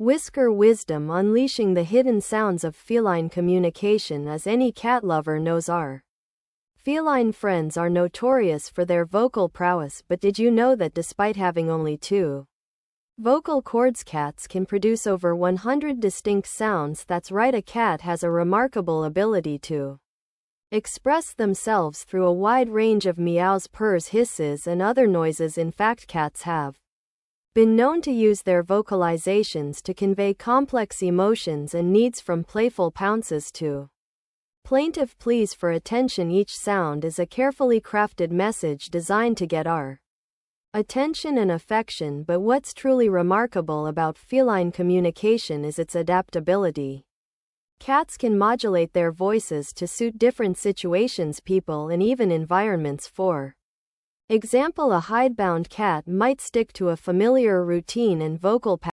Whisker wisdom unleashing the hidden sounds of feline communication, as any cat lover knows. Our feline friends are notorious for their vocal prowess, but did you know that despite having only 2 vocal cords, cats can produce over 100 distinct sounds? That's right, a cat has a remarkable ability to express themselves through a wide range of meows, purrs, hisses, and other noises. In fact, cats have been known to use their vocalizations to convey complex emotions and needs, from playful pounces to plaintive pleas for attention. Each sound is a carefully crafted message designed to get our attention and affection. But what's truly remarkable about feline communication is its adaptability. Cats can modulate their voices to suit different situations, people, and even environments. For example, a hidebound cat might stick to a familiar routine and vocal pattern